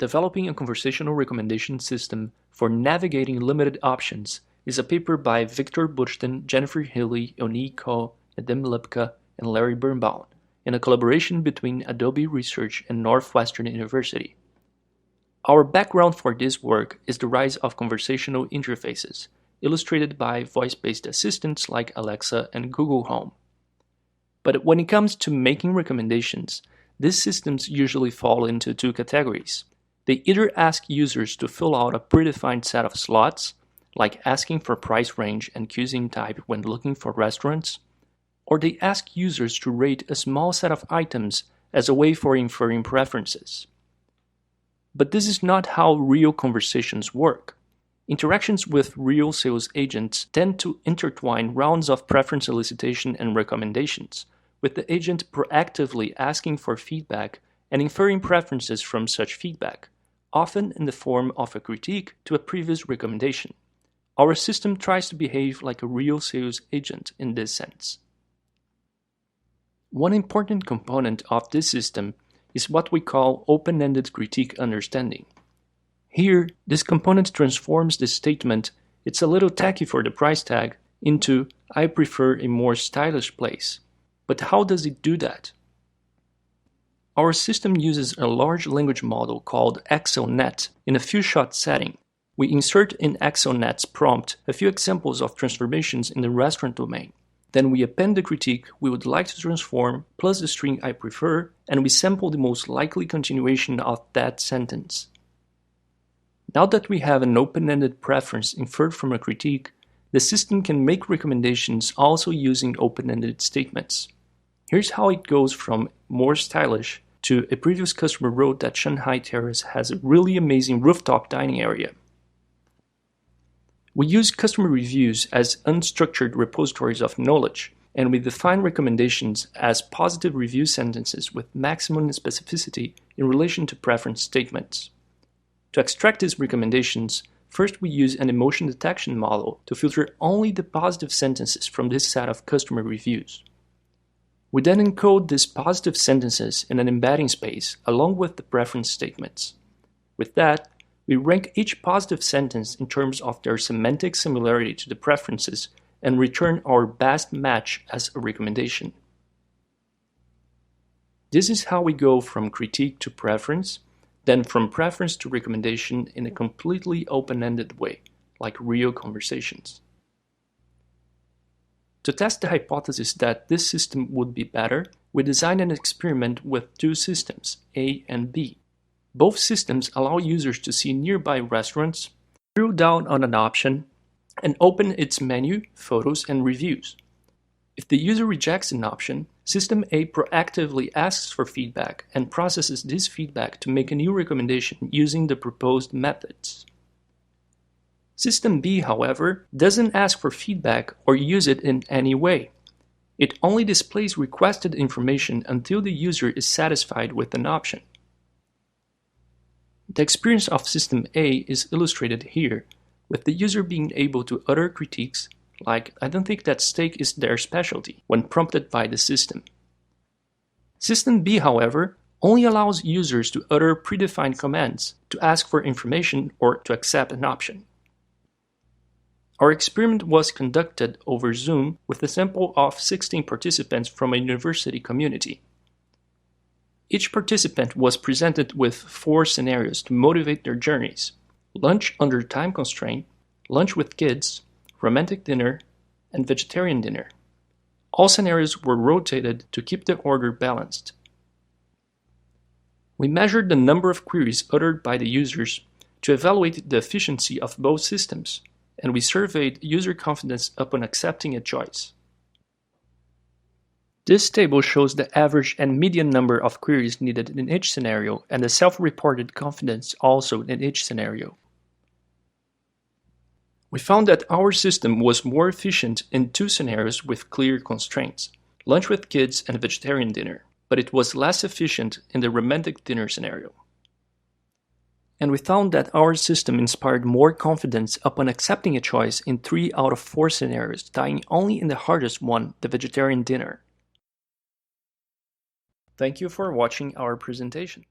Developing a Conversational Recommendation System for Navigating Limited Options is a paper by Victor Bursztyn, Jennifer Healey, Eunyee, Nedim, Lipka, and Larry Birnbaum, in a collaboration between Adobe Research and Northwestern University. Our background for this work is the rise of conversational interfaces, illustrated by voice-based assistants like Alexa and Google Home. But when it comes to making recommendations, these systems usually fall into two categories. They either ask users to fill out a predefined set of slots, like asking for price range and cuisine type when looking for restaurants, or they ask users to rate a small set of items as a way for inferring preferences. But this is not how real conversations work. Interactions with real sales agents tend to intertwine rounds of preference elicitation and recommendations, with the agent proactively asking for feedback and inferring preferences from such feedback, often in the form of a critique to a previous recommendation. Our system tries to behave like a real sales agent in this sense. One important component of this system is what we call open-ended critique understanding. Here, this component transforms the statement, "It's a little tacky for the price tag," into, "I prefer a more stylish place." But how does it do that? Our system uses a large language model called AxelNet in a few-shot setting. We insert in AxelNet's prompt a few examples of transformations in the restaurant domain. Then we append the critique we would like to transform, plus the string "I prefer," and we sample the most likely continuation of that sentence. Now that we have an open-ended preference inferred from a critique, the system can make recommendations also using open-ended statements. Here's how it goes from "more stylish" to "a previous customer wrote that Shanghai Terrace has a really amazing rooftop dining area." We use customer reviews as unstructured repositories of knowledge, and we define recommendations as positive review sentences with maximum specificity in relation to preference statements. To extract these recommendations, first we use an emotion detection model to filter only the positive sentences from this set of customer reviews. We then encode these positive sentences in an embedding space along with the preference statements. With that, we rank each positive sentence in terms of their semantic similarity to the preferences and return our best match as a recommendation. This is how we go from critique to preference, then from preference to recommendation in a completely open-ended way, like real conversations. To test the hypothesis that this system would be better, we designed an experiment with two systems, A and B. Both systems allow users to see nearby restaurants, drill down on an option, and open its menu, photos, and reviews. If the user rejects an option, System A proactively asks for feedback and processes this feedback to make a new recommendation using the proposed methods. System B, however, doesn't ask for feedback or use it in any way. It only displays requested information until the user is satisfied with an option. The experience of System A is illustrated here, with the user being able to utter critiques like, "I don't think that steak is their specialty," when prompted by the system. System B, however, only allows users to utter predefined commands, to ask for information, or to accept an option. Our experiment was conducted over Zoom with a sample of 16 participants from a university community. Each participant was presented with 4 scenarios to motivate their journeys: lunch under time constraint, lunch with kids, romantic dinner, and vegetarian dinner. All scenarios were rotated to keep the order balanced. We measured the number of queries uttered by the users to evaluate the efficiency of both systems, and we surveyed user confidence upon accepting a choice. This table shows the average and median number of queries needed in each scenario and the self-reported confidence also in each scenario. We found that our system was more efficient in 2 scenarios with clear constraints, lunch with kids and vegetarian dinner, but it was less efficient in the romantic dinner scenario. And we found that our system inspired more confidence upon accepting a choice in 3 out of 4 scenarios, dying only in the hardest one, the vegetarian dinner. Thank you for watching our presentation.